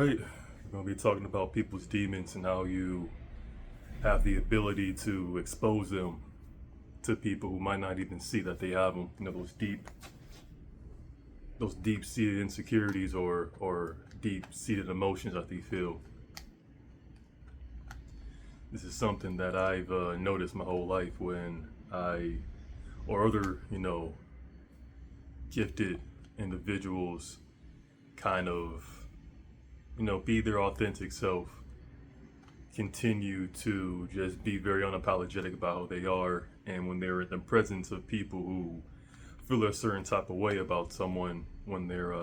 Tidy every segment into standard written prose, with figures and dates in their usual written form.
right, we're going to be talking about people's demons and how you have the ability to expose them to people who might not even see that they have them. You know, those deep-seated insecurities or deep-seated emotions that they feel. This is something that I've noticed my whole life when I or other, gifted individuals kind of, be their authentic self, continue to just be very unapologetic about who they are. And when they're in the presence of people who feel a certain type of way about someone, when they're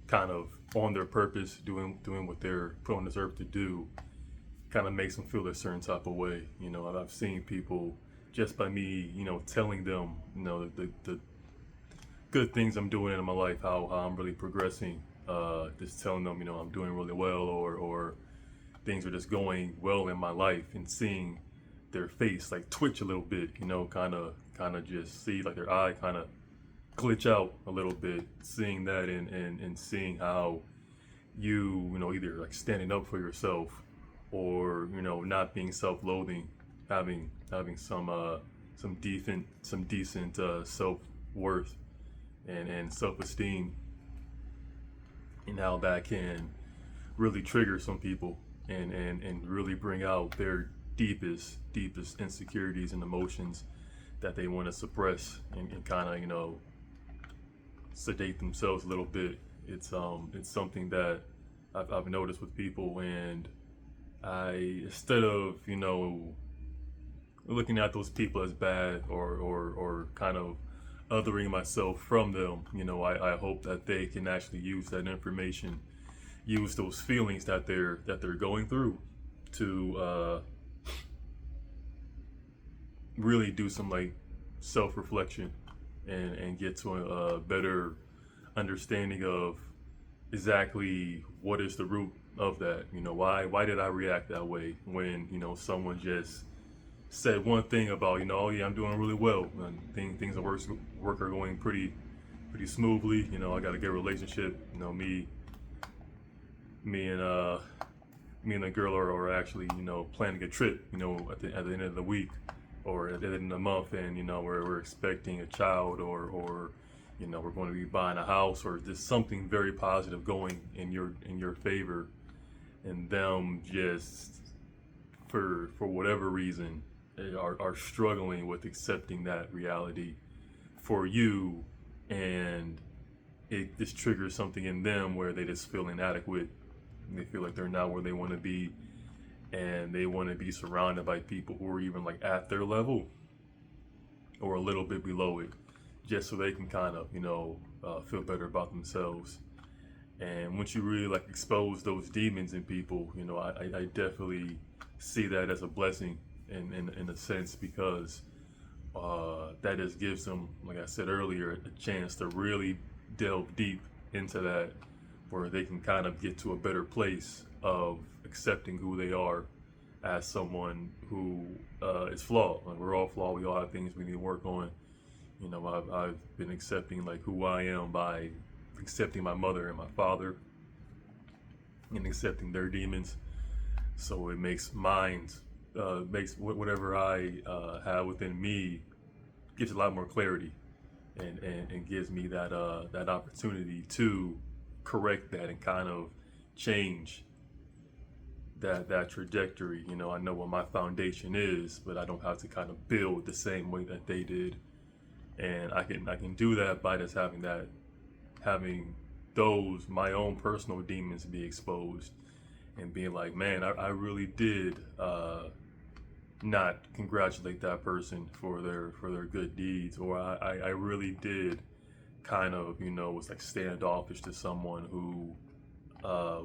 kind of on their purpose, doing what they're put on this earth to do, kind of makes them feel a certain type of way. I've seen people just by me, telling them, the good things I'm doing in my life, how I'm really progressing, just telling them, I'm doing really well, or things are just going well in my life, and seeing their face like twitch a little bit, kind of just see like their eye kind of glitch out a little bit, seeing that and seeing how either like standing up for yourself or not being self-loathing, having some decent self-worth and self-esteem, and how that can really trigger some people and really bring out their deepest insecurities and emotions that they want to suppress and kind of sedate themselves a little bit. It's something that I've noticed with people, and I, instead of looking at those people as bad or kind of othering myself from them, I hope that they can actually use that information, use those feelings that they're going through to really do some like self-reflection and get to a better understanding of exactly what is the root of that. Why did I react that way when someone just said one thing about oh yeah, I'm doing really well, and things at work are going pretty smoothly. I got a good relationship. Me and the girl are actually planning a trip at the end of the week or at the end of the month, and we're expecting a child, or we're going to be buying a house, or just something very positive going in your favor, and them just for whatever reason are struggling with accepting that reality for you, and it just triggers something in them where they just feel inadequate, and they feel like they're not where they want to be, and they want to be surrounded by people who are even like at their level or a little bit below it, just so they can kind of feel better about themselves. And once you really like expose those demons in people, I definitely see that as a blessing in a sense, because that just gives them, like I said earlier, a chance to really delve deep into that, where they can kind of get to a better place of accepting who they are as someone who is flawed. Like, we're all flawed. We all have things we need to work on. I've been accepting like who I am by accepting my mother and my father and accepting their demons. So it makes makes whatever I have within me, gives a lot more clarity, and gives me that opportunity to correct that and kind of change that trajectory. I know what my foundation is, but I don't have to kind of build the same way that they did, and I can do that by just having those my own personal demons be exposed, and being like, man, I really did not congratulate that person for their good deeds, or I really did kind of was like standoffish to someone who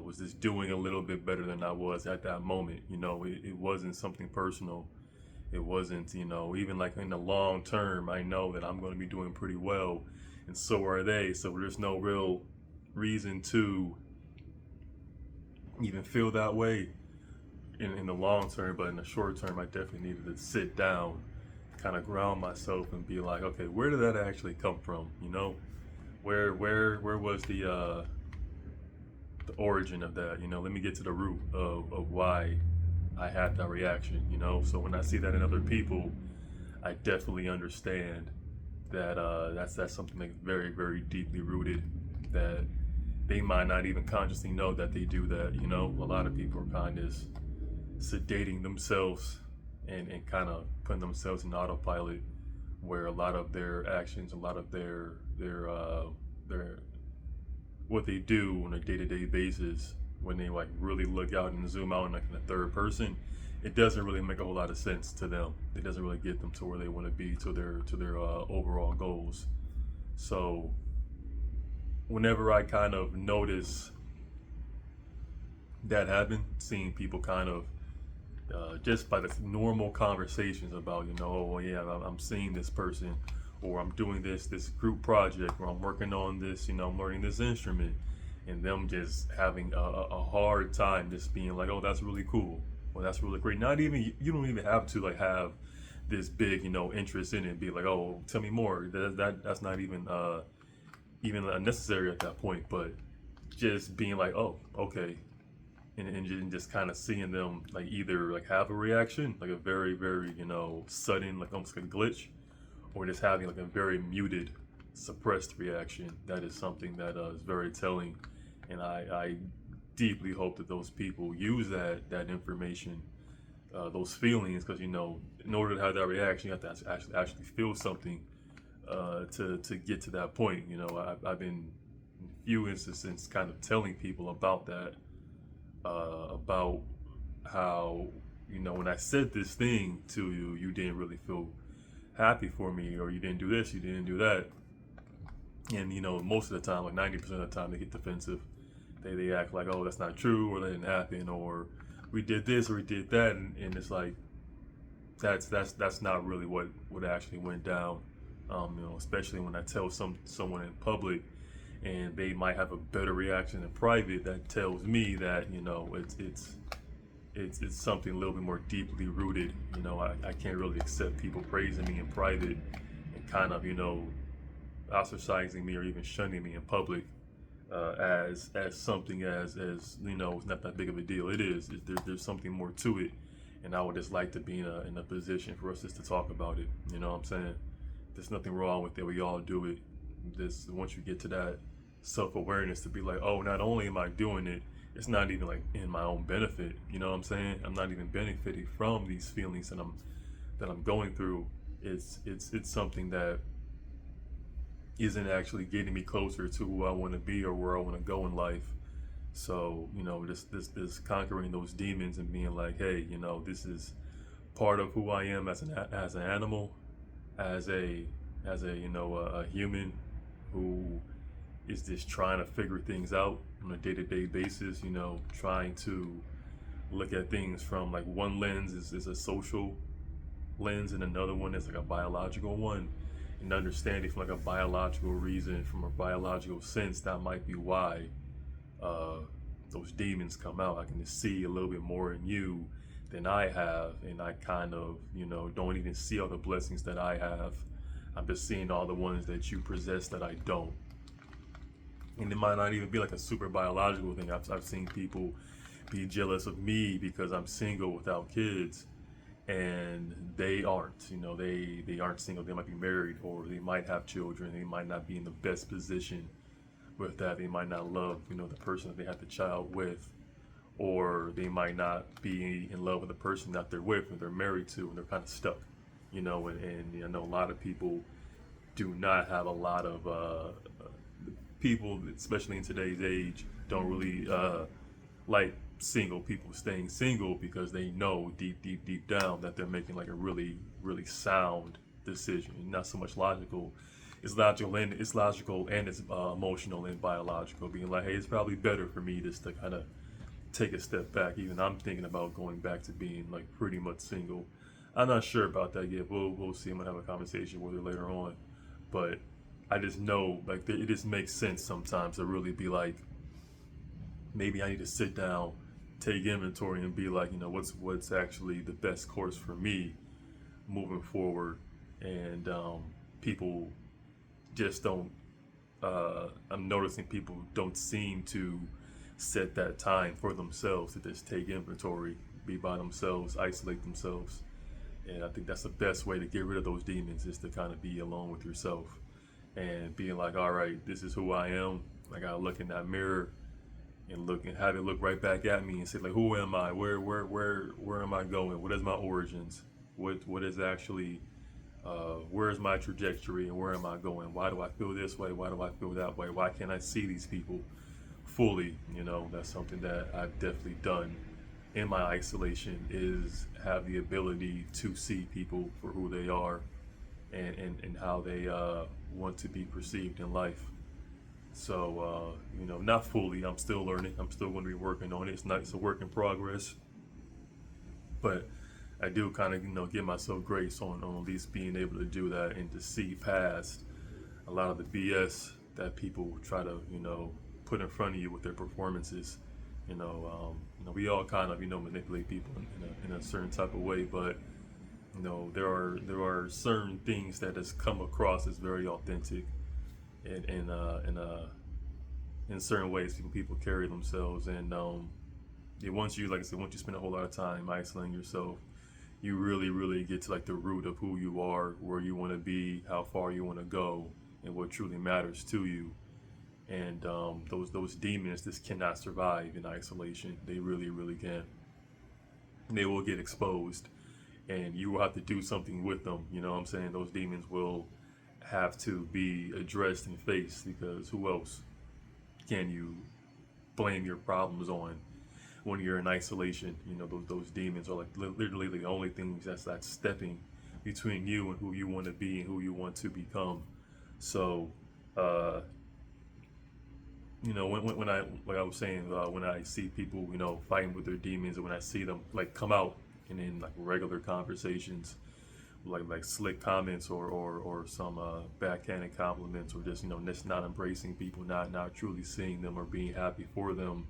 was just doing a little bit better than I was at that moment. It wasn't something personal. It wasn't even like in the long term, I know that I'm going to be doing pretty well, and so are they, so there's no real reason to even feel that way in the long term. But in the short term, I definitely needed to sit down, kind of ground myself, and be like, okay, where did that actually come from? Where was the origin of that. Let me get to the root of why I had that reaction. So when I see that in other people, I definitely understand that that's something that's very, very deeply rooted, that they might not even consciously know that they do that. A lot of people are kind of sedating themselves and kind of putting themselves in autopilot, where a lot of their actions, a lot of their what they do on a day-to-day basis, when they like really look out and zoom out like in the third person, it doesn't really make a whole lot of sense to them. It doesn't really get them to where they want to be, to their overall goals. So whenever I kind of notice that happen, seeing people kind of just by the normal conversations about, oh yeah, I'm seeing this person, or I'm doing this group project, or I'm working on this, I'm learning this instrument, and them just having a hard time just being like, oh, that's really cool, well, that's really great. Not even, you don't even have to like have this big, interest in it, be like, oh, tell me more. That's not even necessary at that point. But just being like, oh, okay, and just kind of seeing them like either like have a reaction, like a very, very, sudden, like almost like a glitch, or just having like a very muted, suppressed reaction. That is something that is very telling, and I deeply hope that those people use that information, those feelings, because in order to have that reaction, you have to actually feel something to get to that point. I've been in few instances kind of telling people about that, about how when I said this thing to you, you didn't really feel happy for me, or you didn't do this, you didn't do that. And most of the time, like 90% of the time, they get defensive. They act like, oh, that's not true, or that didn't happen, or we did this or we did that, and it's like that's not really what actually went down. Especially when I tell someone in public, and they might have a better reaction in private, that tells me that it's something a little bit more deeply rooted. I can't really accept people praising me in private and kind of ostracizing me or even shunning me in public, as something as it's not that big of a deal. It is. There's something more to it, and I would just like to be in a position for us just to talk about it. You know what I'm saying? There's nothing wrong with it. We all do it. This once you get to that self-awareness to be like, oh, not only am I doing it, it's not even like in my own benefit. You know what I'm saying? I'm not even benefiting from these feelings that I'm going through. It's something that isn't actually getting me closer to who I want to be or where I want to go in life. So this conquering those demons and being like, hey, this is part of who I am as an animal, as a a human who is just trying to figure things out on a day-to-day basis. Trying to look at things from like one lens is a social lens, and another one is like a biological one. And understanding from like a biological reason, from a biological sense, that might be why those demons come out. I can just see a little bit more in you than I have, and I kind of don't even see all the blessings that I have. I'm just seeing all the ones that you possess that I don't. And it might not even be like a super biological thing. I've seen people be jealous of me because I'm single without kids, and they aren't. They aren't single. They might be married, or they might have children. They might not be in the best position with that. They might not love the person that they had the child with, or they might not be in love with the person that they're with and they're married to, and they're kind of stuck. And I know a lot of people do not have a lot of people, especially in today's age, don't really like single people staying single, because they know deep down that they're making like a really, really sound decision. Not so much logical. It's logical and it's emotional and biological. Being like, hey, it's probably better for me just to kind of take a step back. Even I'm thinking about going back to being like pretty much single. I'm not sure about that yet. We'll see. I'm gonna have a conversation with her later on, but I just know like it just makes sense sometimes to really be like, maybe I need to sit down, take inventory, and be like, what's actually the best course for me moving forward. And people just don't. I'm noticing people don't seem to set that time for themselves to just take inventory, be by themselves, isolate themselves. And I think that's the best way to get rid of those demons, is to kind of be alone with yourself and being like, all right, this is who I am. I gotta look in that mirror and look and have it look right back at me and say like, who am I? Where am I going? What is my origins? What is actually where is my trajectory and where am I going? Why do I feel this way? Why do I feel that way? Why can't I see these people fully? That's something that I've definitely done in my isolation, is have the ability to see people for who they are, and how they want to be perceived in life. So, not fully. I'm still learning. I'm still going to be working on it. It's a work in progress. But I do kind of, give myself grace on at least being able to do that and to see past a lot of the BS that people try to, put in front of you with their performances. We all kind of, manipulate people in a certain type of way, but there are certain things that has come across as very authentic, in certain ways people carry themselves, and once you, like I said, once you spend a whole lot of time isolating yourself, you really, really get to like the root of who you are, where you want to be, how far you want to go, and what truly matters to you. And those demons just cannot survive in isolation. They really, really can. They will get exposed, and you will have to do something with them. You know what I'm saying? Those demons will have to be addressed and faced, because who else can you blame your problems on when you're in isolation? Those demons are like literally the only things that's stepping between you and who you want to be and who you want to become. So, when I, like I was saying, when I see people, fighting with their demons, and when I see them like come out and in like regular conversations, like slick comments or some backhanded compliments, or just just not embracing people, not truly seeing them or being happy for them.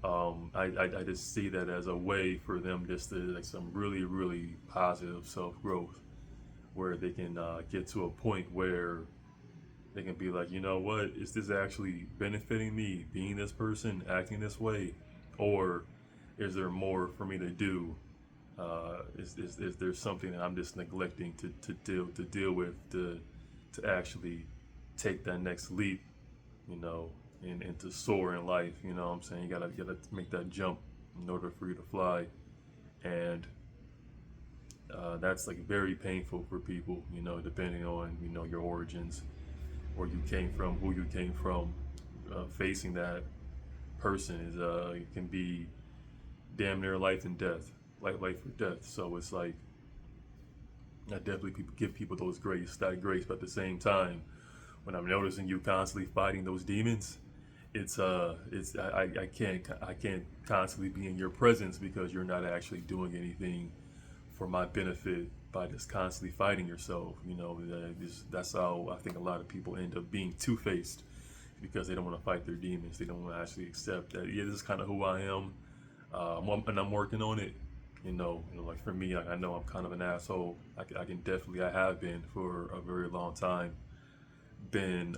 I just see that as a way for them just to like some really, really positive self growth, where they can get to a point where they can be like, what, is this actually benefiting me, being this person, acting this way, or is there more for me to do? Is there something that I'm just neglecting to deal with, to actually take that next leap, and to soar in life? You know what I'm saying? You gotta make that jump in order for you to fly, and that's like very painful for people, depending on your origins, where you came from, who you came from. Facing that person is it can be damn near life and death, like life or death. So it's like, I definitely give people that grace, but at the same time, when I'm noticing you constantly fighting those demons, I can't constantly be in your presence, because you're not actually doing anything for my benefit by just constantly fighting yourself. That's how I think a lot of people end up being two-faced, because they don't want to fight their demons. They don't want to actually accept that, yeah, this is kind of who I am, and I'm working on it. Like for me, I know I'm kind of an asshole. I can definitely, I have been for a very long time, been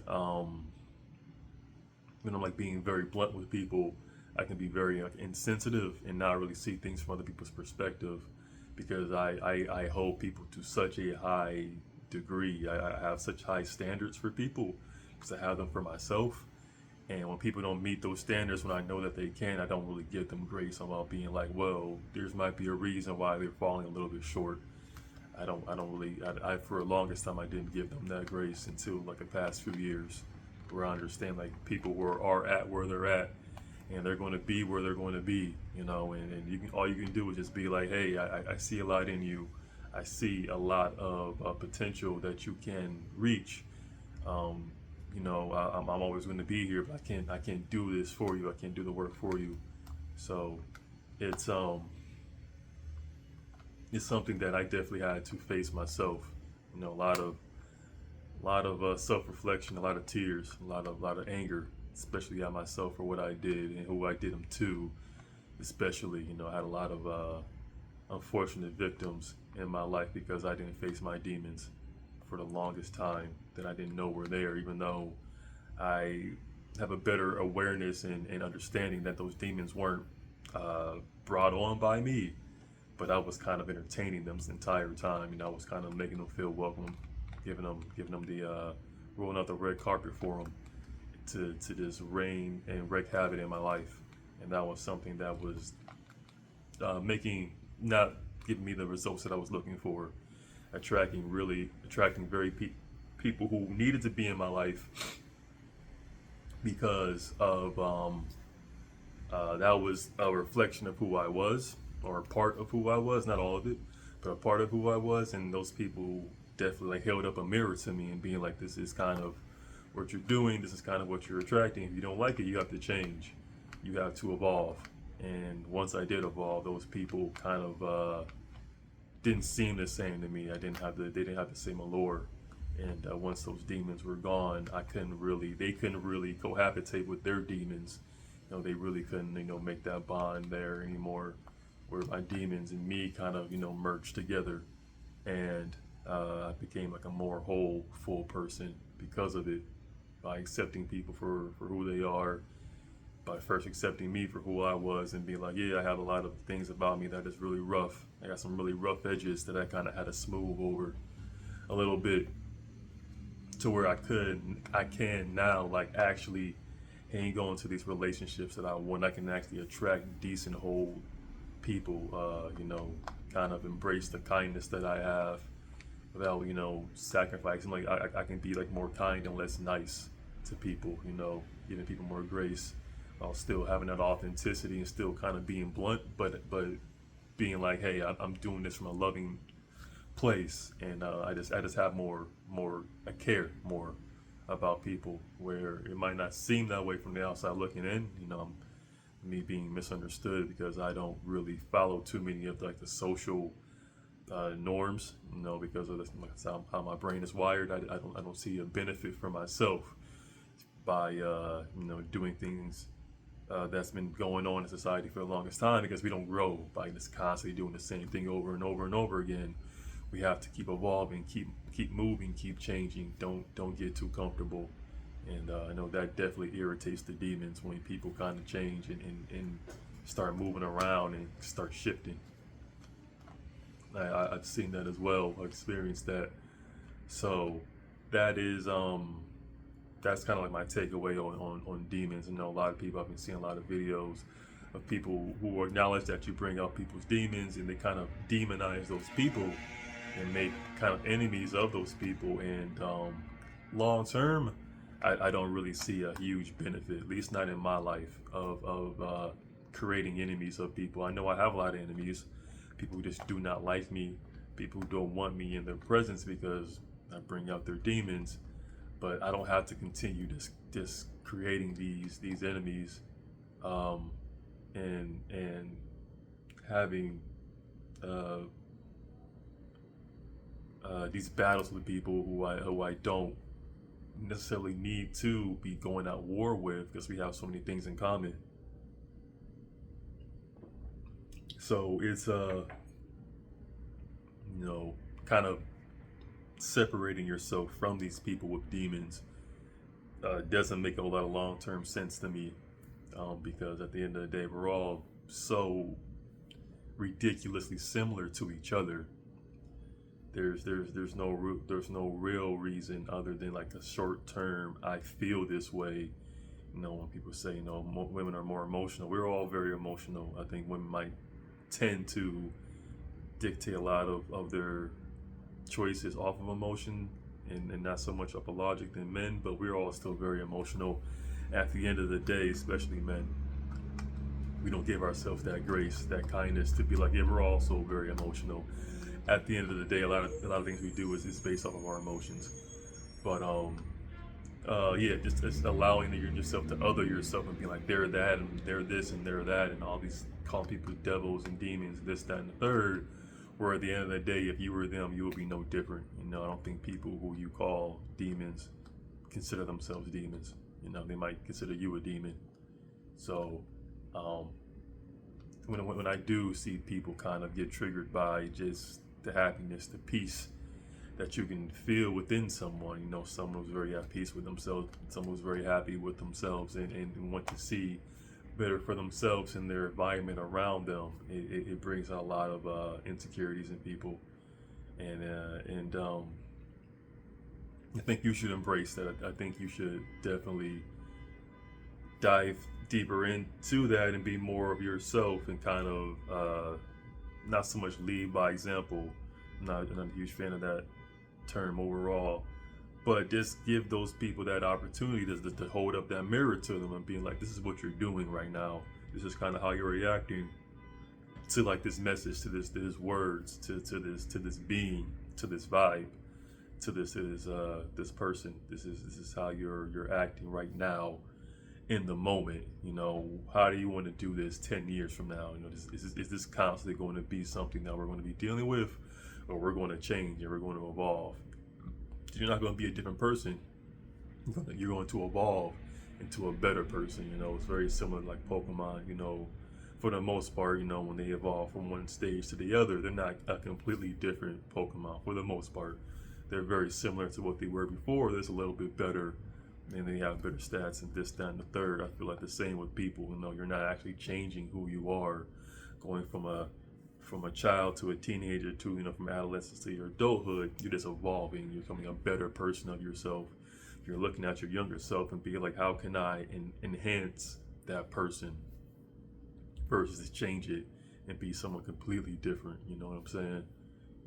when I'm like being very blunt with people, I can be very like insensitive and not really see things from other people's perspective, because I hold people to such a high degree. I have such high standards for people, because I have them for myself. And when people don't meet those standards, when I know that they can, I don't really give them grace about being like, well, there's might be a reason why they're falling a little bit short. I don't really, I for the longest time, I didn't give them that grace until like the past few years, where I understand like people are at where they're at, and they're going to be where they're going to be, and all you can do is just be like, hey, I see a lot in you. I see a lot of potential that you can reach. I'm always going to be here, but I can't do this for you. I can't do the work for you. So it's something that I definitely had to face myself. A lot of self-reflection, a lot of tears, a lot of anger, especially at myself for what I did and who I did them to. Especially, I had a lot of unfortunate victims in my life, because I didn't face my demons for the longest time, that I didn't know were there, even though I have a better awareness and understanding that those demons weren't brought on by me, but I was kind of entertaining them this entire time. I was kind of making them feel welcome, giving them the rolling out the red carpet for them to just reign and wreak havoc in my life. And that was something that was making not giving me the results that I was looking for, attracting very people who needed to be in my life because of that was a reflection of who I was, or a part of who I was, not all of it, but a part of who I was. And those people definitely like held up a mirror to me and being like, this is kind of what you're doing, this is kind of what you're attracting. If you don't like it, you have to change, you have to evolve. And once I did evolve, those people kind of didn't seem the same to me. They didn't have the same allure. And once those demons were gone, they couldn't really cohabitate with their demons. They really couldn't, make that bond there anymore, where my demons and me kind of, merged together. And I became like a more whole, full person because of it, by accepting people for who they are, by first accepting me for who I was and being like, yeah, I have a lot of things about me that is really rough. I got some really rough edges that I kind of had to smooth over a little bit, to where I can now like actually hang on to these relationships that I want. I can actually attract decent, whole people, kind of embrace the kindness that I have without, sacrificing. Like I can be like more kind and less nice to people, giving people more grace, while still having that authenticity and still kind of being blunt, but being like, hey, I'm doing this from a loving place. And I just have I care more about people, where it might not seem that way from the outside looking in. Me being misunderstood because I don't really follow too many of like the social norms, because of this, how my brain is wired. I don't see a benefit for myself by doing things that's been going on in society for the longest time, because we don't grow by just constantly doing the same thing over and over and over again. We have to keep evolving, keep moving, keep changing. Don't get too comfortable. And I know that definitely irritates the demons when people kind of change and start moving around and start shifting. I've seen that as well. I've experienced that. So that is that's kind of like my takeaway on demons. A lot of people, I've been seeing a lot of videos of people who acknowledge that you bring out people's demons, and they kind of demonize those people and make kind of enemies of those people. And long term, I don't really see a huge benefit, at least not in my life, of creating enemies of people. I know I have a lot of enemies, people who just do not like me, people who don't want me in their presence because I bring out their demons. But I don't have to continue just creating these enemies, and having these battles with people who I don't necessarily need to be going at war with, because we have so many things in common. So it's kind of separating yourself from these people with demons doesn't make a whole lot of long-term sense to me, because at the end of the day, we're all so ridiculously similar to each other. There's no real reason other than like a short term, I feel this way. When people say women are more emotional, we're all very emotional. I think women might tend to dictate a lot of their choices off of emotion, and not so much up a logic than men, but we're all still very emotional at the end of the day, especially men. We don't give ourselves that grace, that kindness to be like, yeah, we're also very emotional. At the end of the day, a lot of things we do is based off of our emotions. But just allowing yourself to other yourself and be like, they're that and they're this and they're that, and all these calling people devils and demons, this, that, and the third. Where at the end of the day, if you were them, you would be no different. I don't think people who you call demons consider themselves demons. They might consider you a demon. So when I do see people kind of get triggered by just the happiness, the peace, that you can feel within someone. You know, someone who's very at peace with themselves, someone who's very happy with themselves, and want to see better for themselves and their environment around them. It brings out a lot of insecurities in people, and I think you should embrace that. I think you should definitely dive deeper into that and be more of yourself, and kind of not so much lead by example. I'm not a huge fan of that term overall, but just give those people that opportunity to hold up that mirror to them and being like, this is what you're doing right now. This is kind of how you're reacting to like this message, to this words, to this being, to this vibe, to this person. This is how you're acting right now in the moment. You know, how do you want to do this 10 years from now? You know, is this constantly going to be something that we're going to be dealing with, or we're going to change and we're going to evolve? You're not going to be a different person. You're going to evolve into a better person. You know, it's very similar to like Pokemon. You know, for the most part, you know, when they evolve from one stage to the other, they're not a completely different Pokemon. For the most part, they're very similar to what they were before. There's a little bit better, and they have better stats and this, that, and the third. I feel like the same with people. You know, you're not actually changing who you are, going from a child to a teenager to, you know, from adolescence to your adulthood. You're just evolving. You're becoming a better person of yourself. You're looking at your younger self and being like, how can I enhance that person versus change it and be someone completely different? You know what I'm saying?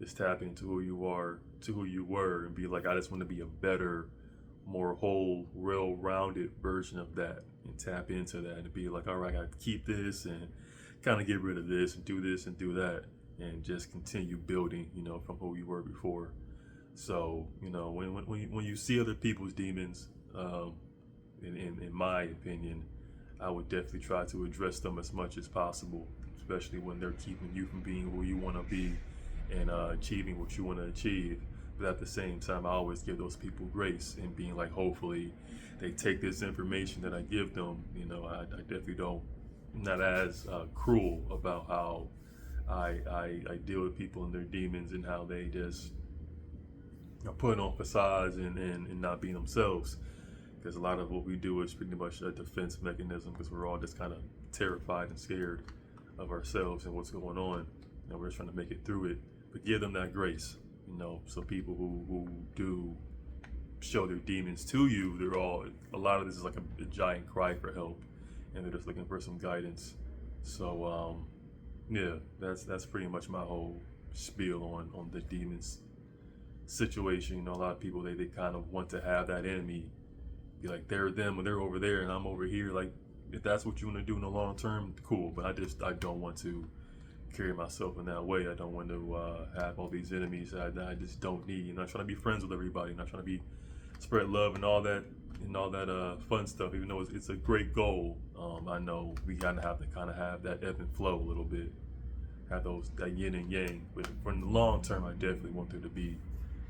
Just tap into who you are, to who you were, and be like, I just want to be a better, more whole, well-rounded version of that, and tap into that and be like, all right, I gotta keep this and kind of get rid of this and do that, and just continue building, you know, from who you were before. So, you know, when you see other people's demons, in my opinion, I would definitely try to address them as much as possible, especially when they're keeping you from being who you want to be and achieving what you want to achieve. But at the same time, I always give those people grace and being like, hopefully they take this information that I give them. You know, I definitely don't, not as cruel about how I deal with people and their demons, and how they just are putting on facades and not being themselves. Because a lot of what we do is pretty much a defense mechanism, because we're all just kind of terrified and scared of ourselves and what's going on, and we're just trying to make it through it. But give them that grace, you know. So people who do show their demons to you, they're all, a lot of this is like a giant cry for help, and they're just looking for some guidance. So yeah, that's pretty much my whole spiel on the demons situation. You know, a lot of people, they kind of want to have that enemy be like, they're them and they're over there and I'm over here. Like, if that's what you want to do in the long term, cool. But I don't want to carry myself in that way. I don't want to have all these enemies that I just don't need. I'm not trying to be friends with everybody. I'm not trying to spread love and all that fun stuff. Even though it's a great goal, I know we gotta have to kind of have that ebb and flow a little bit, have that yin and yang. But for the long term, I definitely want there to be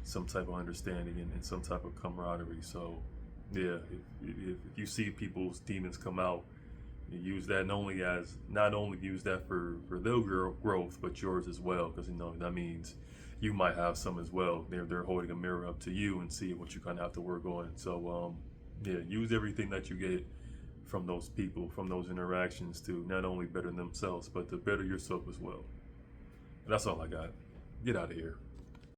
some type of understanding and some type of camaraderie. So yeah, if you see people's demons come out, you use that not only use that for their growth, but yours as well, because you know that means you might have some as well. They're holding a mirror up to you and see what you kind of have to work on. So yeah, use everything that you get from those people, from those interactions, to not only better themselves, but to better yourself as well. And that's all I got. Get out of here.